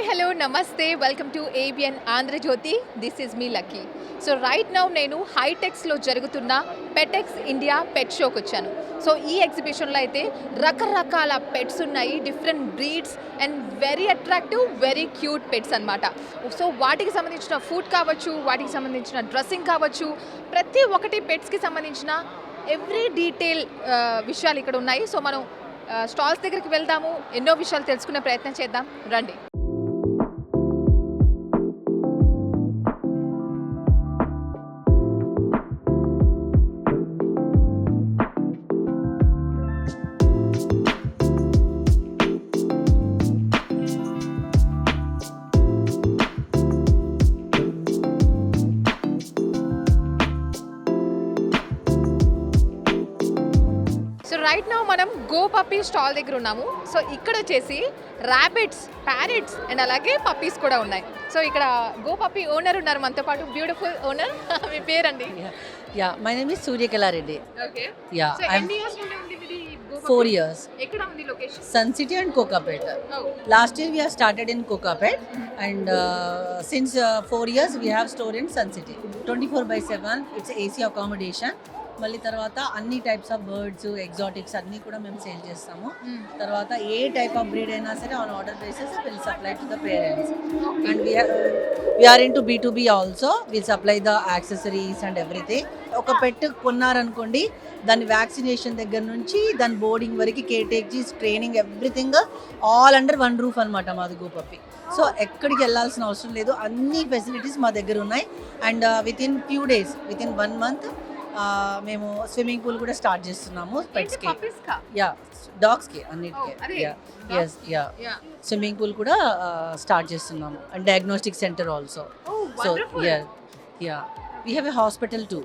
Hello, namaste. Welcome to ABN Andhra Jyoti. This is me Lucky. So right now నేను హైటెక్స్లో జరుగుతున్న Petex India పెట్ షోకి వచ్చాను. So ఈ ఎగ్జిబిషన్లో అయితే రకరకాల పెట్స్ ఉన్నాయి, different breeds and very attractive very cute pets అనమాట. సో వాటికి సంబంధించిన ఫుడ్ కావచ్చు, వాటికి సంబంధించిన డ్రెస్సింగ్ కావచ్చు, ప్రతి ఒక్కటి పెట్స్కి సంబంధించిన ఎవ్రీ డీటెయిల్ విషయాలు ఇక్కడ ఉన్నాయి. సో మనం స్టాల్స్ దగ్గరికి వెళ్దాము, ఎన్నో విషయాలు తెలుసుకునే ప్రయత్నం చేద్దాం, రండి. రైట్ నౌ మనం గో పప్పీ స్టాల్ దగ్గర ఉన్నాము. సో ఇక్కడ వచ్చేసి ర్యాబిట్స్, ప్యారెట్స్ అండ్ అలాగే పప్పీస్ కూడా ఉన్నాయి. సో ఇక్కడ గో పప్పీ ఓనర్ ఉన్నారు మనతో పాటు, బ్యూటిఫుల్ ఓనర్. మీ పేరండి? My name is Suryakala Reddy. Okay. Yeah, so I'm ఎన్ని ఇయర్స్ నుండి ఉంది ఇది గో పప్పీ? 4 years. ఎక్కడ ఉంది location? Sun City and Kokapet. Oh. Last year we have started in Kokapet, and since 4 years we have store in Sun City. 24/7. It's AC accommodation. మళ్ళీ తర్వాత అన్ని types of birds, Exotics అన్నీ కూడా మేము sale చేస్తాము. తర్వాత ఏ టైప్ ఆఫ్ బ్రీడ్ అయినా సరే on order basis will supply to the parents. And we are into B2B also. Will supply the accessories and everything. ఒక పెట్ కొన్నారనుకోండి, దాని వ్యాక్సినేషన్ దగ్గర నుంచి దాని బోర్డింగ్ వరకు, caretaking, training, everything all under one roof అనమాట మాది గో పప్పీ. సో ఎక్కడికి వెళ్ళాల్సిన అవసరం లేదు, అన్ని ఫెసిలిటీస్ మా దగ్గర ఉన్నాయి. And with in few days, with in 1 month మేము స్విమ్మింగ్ పూల్ కూడా స్టార్ట్ చేస్తున్నాము పెట్స్కి. యా, డాగ్స్కి అన్నిటికీ. ఎస్, యా, స్విమ్మింగ్ పూల్ కూడా స్టార్ట్ చేస్తున్నాము. And diagnostic centre also. So yeah we have a hospital to.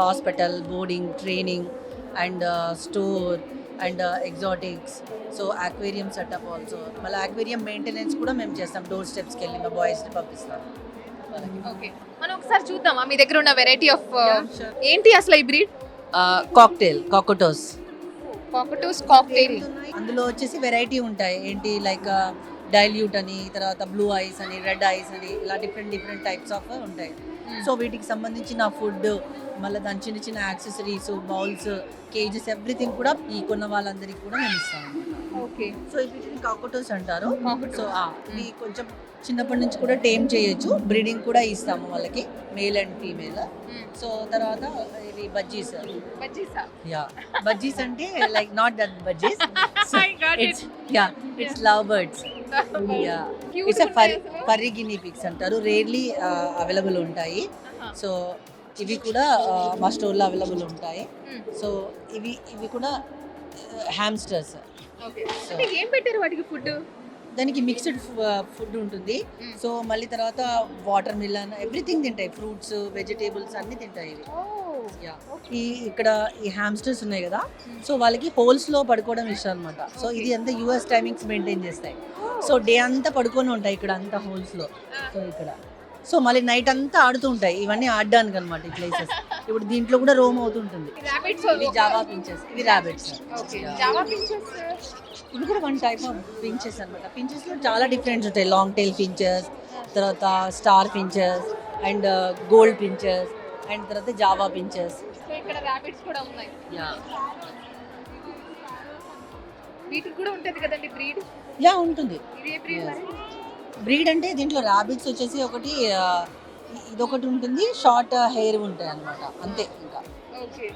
Hospital, boarding, training and store and Exotics. So aquarium setup also. మళ్ళీ aquarium maintenance కూడా మేము చేస్తాం. Door స్టెప్స్కి వెళ్ళి మా బాయ్స్ని పంపిస్తాం. ఓకే, మనం ఒకసారి చూద్దామా మీ దగ్గర ఉన్న వెరైటీ ఆఫ్ ఏంటి అసలు ఈ బ్రీడ్? కాక్టైల్, కాకటోస్. కాకటోస్ కాక్టైల్. అందులో వచ్చేసి వెరైటీ ఉంటాయి. ఏంటి లైక్ డైల్యూట్ అని, తర్వాత బ్లూ ఐస్ అని, రెడ్ ఐస్ అని, ఇలా డిఫరెంట్ టైప్స్ ఆఫ్ ఉంటాయి. సో వీటికి సంబంధించిన ఫుడ్, మళ్ళీ దాని చిన్న చిన్న యాక్సెసరీస్, బౌల్స్, కేజెస్, ఎవ్రీథింగ్ కూడా ఈ కొన్న వాళ్ళందరికీ కూడా మేము ఇస్తాము. ఓకే. సో వీటిని కాకటోస్ అంటారు. సో ఇవి కొంచెం చిన్నప్పటి నుంచి కూడా టేమ్ చేయొచ్చు. బ్రీడింగ్ కూడా ఇస్తాము వాళ్ళకి, మేల్ అండ్ ఫీమేల్. సో తర్వాత ఇవి బజ్జీస్. యా, బజ్జీస్ అంటే like not that budgies. It's love birds. Yeah, it's furry guinea pigs అంటారు. రేర్లీ అవైలబుల్ ఉంటాయి. సో ఇవి కూడా మా స్టోర్లో అవైలబుల్ ఉంటాయి. సో ఇవి కూడా హ్యామ్స్టర్స్. ఏం పెట్టారు వాటికి ఫుడ్? దానికి మిక్స్డ్ ఫుడ్ ఉంటుంది. సో మళ్ళీ తర్వాత వాటర్ మిలన్, ఎవ్రీథింగ్ తింటాయి. ఫ్రూట్స్, వెజిటేబుల్స్ అన్నీ తింటాయి ఇవి. ఇక్కడ ఈ హ్యామ్స్టర్స్ ఉన్నాయి కదా, సో వాళ్ళకి హోల్స్లో పడుకోవడం ఇష్టం అనమాట. సో ఇది అంతా US టైమింగ్స్ మెయింటైన్ చేస్తాయి. సో డే అంతా పడుకొని ఉంటాయి ఇక్కడ అంతా హోల్స్లో. సో ఇక్కడ సో మళ్ళీ నైట్ అంతా ఆడుతూ ఉంటాయి. ఇవన్నీ ఆడడానికి అనమాట ఈ ప్లేసెస్. ఇప్పుడు దీంట్లో కూడా రోమ్ అవుతుంటుంది. ఇవి జావా పించెస్, ఇవి ర్యాబిట్స్. ఇవి కూడా వన్ టైప్ ఆఫ్ పించెస్ అనమాట. పించెస్లో చాలా డిఫరెంట్స్ ఉంటాయి. లాంగ్ టైల్ పించెస్, తర్వాత star pinches and gold pinches and తర్వాత జావా పించెస్. ఇక్కడ ర్యాబిట్స్ కూడా ఉన్నాయి. యా, వీటికి కూడా ఉంటుంది కదండి బ్రీడ్? యా ఉంటుంది. ఇది ఏ బ్రీడ్ మరి? బ్రీడ్ అంటే దీంట్లో ర్యాబిట్స్ వచ్చేసి ఒకటి ఇదొకటి ఉంటుంది, షార్ట్ హెయిర్ ఉంటాయి అన్నమాట, అంతే. ఇంకా ఓకే.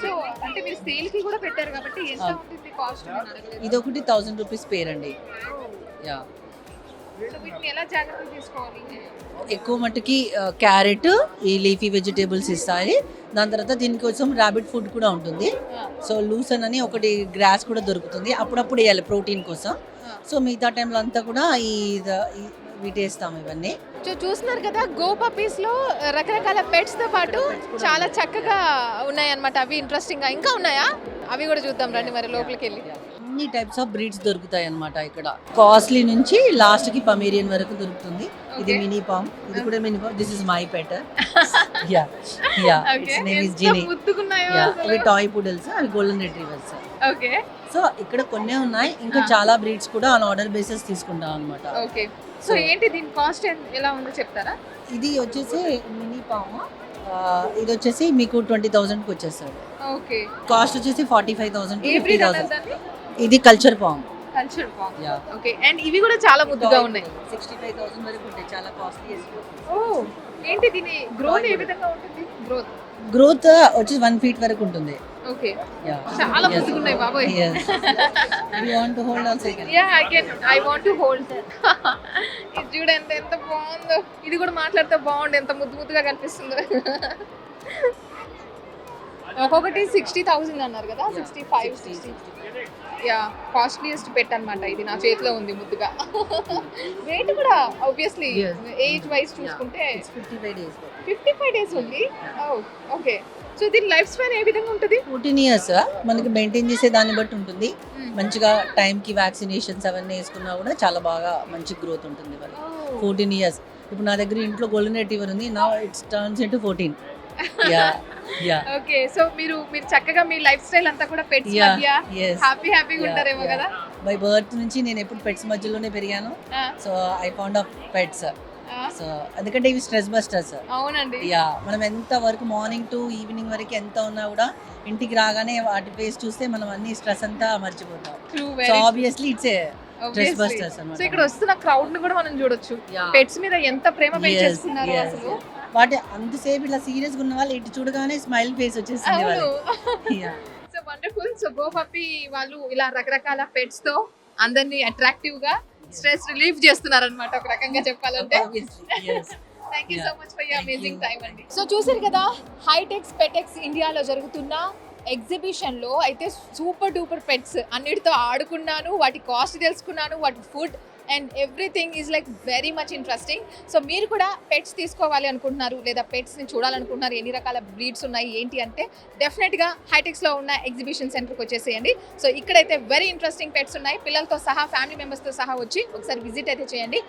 సో అంటే మీరు సేల్ కి కూడా పెట్టారు కాబట్టి ఎంత ఉంటుంది కాస్ట్? ఇదొకటి 1000 రూపీస్ పేర్ అండి. యా, సో వీటిని ఎలా జాగ్రత్తగా తీసుకోవాలి? ఎక్కువ మట్టుకి క్యారెట్, ఈ లీఫీ వెజిటేబుల్స్ ఇస్తాయి. దాని తర్వాత దీనికోసం ర్యాబిట్ ఫుడ్ కూడా ఉంటుంది. సో లూసన్ అని ఒకటి గ్రాస్ కూడా దొరుకుతుంది, అప్పుడప్పుడు వేయాలి ప్రోటీన్ కోసం. సో మిగతా టైంలో అంతా కూడా ఈ వీటేస్తాం ఇవన్నీ. చూస్తున్నారు కదా గో పప్పీస్ లో రకరకాల పెట్స్ తో పాటు చాలా చక్కగా ఉన్నాయన్నమాట. అవి ఇంట్రెస్టింగ్ గా ఇంకా ఉన్నాయా? అవి కూడా చూద్దాం రండి మరి లోపలికి వెళ్ళి. అన్ని టైప్స్ ఆఫ్ బ్రీడ్స్ దొరుకుతాయి అన్నమాట ఇక్కడ. కాస్ట్లీ నుంచి లాస్ట్ కి పమేరియన్ వరకు దొరుకుతుంది. ఇది Okay. మినీ పామ్, ఇది కూడా mini palm. This is my pet. Yeah yeah its name is Gini. Yeah ఇవి టాయ్ పుడల్స్, అవి గోల్డెన్ రిట్రీవర్స్. ఓకే సో ఇక్కడ కొన్నే ఉన్నాయి, ఇంకా చాలా బ్రీడ్స్ కూడా ఆన్ ఆర్డర్ బేసిస్ తీసుకుంటాం అన్నమాట. ఓకే. సో ఏంటి దీని కాస్ట్ ఎలా ఉందో చెప్తారా? ఇది వచ్చేసి మినీ పామ్, ఇది వచ్చేసి మీకు 20,000కి వచ్చేస్తుంది. ఓకే. కాస్ట్ వచ్చేసి 45,000 to ఏ బ్రీడ్ 50,000. అన్నది? ఇది culture palm. Culture farm. Yeah okay. And ఇవి కూడా చాలా ముద్దుగా ఉన్నాయి. 65,000 వరకు ఉంటాయి, చాలా కాస్ట్లీ. ఓ ఏంటి దీని గ్రోత్ ఏ విధంగా ఉంటుంది? గ్రోత్ గ్రోత్ వచ్చి 1 feet వరకు ఉంటుంది. ఓకే. యా చాలా ముద్దుగా ఉన్నాయి బాబోయ్. You want to hold on second? Yeah I want to hold. ఇది చూడండి ఎంత బాగుందో. ఇది కూడా మాట్లాడితే బాగుండు, ఎంత ముద్దు ముద్దుగా కనిపిస్తుందో. ఒక్కొక్కటి 60,000 అన్నారు కదా? 65, 60. యా కాస్ట్లీయెస్ట్ పెట్ అన్నమాట. ఇది నా చేతిలో ఉంది ముద్దుగా. వెయిట్ కూడా ఆబ్వియస్లీ Yes. ఏజ్ వైజ్ చూసుకుంటే 55 days. 55 డేస్ ఉంది. ఓకే. సో దీని లైఫ్ స్పాన్ ఏ విధంగా ఉంటుంది? 14 years మనకి మెయింటైన్ చేసే దాన్ని బట్టి ఉంటుంది. మంచిగా టైంకి వ్యాక్సినేషన్స్ అవన్నీ వేసుకున్నా కూడా చాలా బాగా మంచి గ్రోత్ ఉంటుంది వాళ్ళకి. 14 years. ఇప్పుడు నా దగ్గర ఇంట్లో గోల్డెన్ రిట్రీవర్ ఉంది. నా it's turns into 14. Yeah yeah okay. So మీరు చక్కగా మీ లైఫ్ స్టైల్ అంతా కూడా పెట్స్ Yeah. మధ్య Yes. హ్యాపీగా ఉంటారేమో Yeah. కదా? బై బర్త్ నుంచి నేను ఎప్పుడు పెట్స్ మధ్యలోనే పెరిగాను. ఆ, so I fond of pets. ఆ, సో ఎందుకంటే ఇవి స్ట్రెస్ బస్టర్స్. అవునండి. యా మనం ఎంత వరకు మార్నింగ్ టు ఈవినింగ్ వరకు ఎంత ఉన్నా కూడా ఇంటికి రాగానే వాటి ఫేస్ చూస్తే మనం అన్ని స్ట్రెస్ అంతా మర్చిపోతాం. True, so very obviously it's a stress obviously. Busters so అన్నమాట. ఇక్కడ వస్తున్న క్రౌడ్ ని కూడా మనం చూడొచ్చు. Yeah. పెట్స్ మీద ఎంత ప్రేమ Yes, పెంచేస్తున్నారు yes, అసలు. yes. వాటి అంతసేపు ఇలా సీరియస్ గా ఉన్న వాళ్ళు ఇటు చూడగానే స్మైల్ ఫేస్ వచ్చేస్తుంది అవును. వాళ్ళకి. Yeah. So wonderful. So go puppy వాళ్ళు ఇలా రకరకాల పెట్స్ తో అందరినీ అట్రాక్టివ్ గా స్ట్రెస్ రిలీఫ్ చేస్తున్నారన్నమాట ఒక రకంగా చెప్పాలంటే. Obviously, yes. Thank you Yeah. So much for your Thank amazing you. Time అండి. సో చూసారు కదా హైటెక్స్ పెటెక్స్ ఇండియాలో జరుగుతున్న ఎగ్జిబిషన్ లో అయితే సూపర్ డూపర్ పెట్స్ అన్నిటితో ఆడుకున్నాను, వాటి కాస్ట్ తెలుసుకున్నాను, వాటి food and everything is like very much interesting. So మీరు కూడా పెట్స్ తీసుకోవాలి అనుకుంటున్నారు లేదా పెట్స్ని చూడాలనుకుంటున్నారు, ఎన్ని రకాల బ్రీడ్స్ ఉన్నాయి ఏంటి అంటే డెఫినెట్గా హైటెక్స్లో ఉన్న ఎగ్జిబిషన్ సెంటర్కి వచ్చేసేయండి. సో ఇక్కడైతే వెరీ ఇంట్రెస్టింగ్ పెట్స్ ఉన్నాయి. పిల్లలతో సహా ఫ్యామిలీ మెంబర్స్తో సహా వచ్చి ఒకసారి విజిట్ అయితే చేయండి.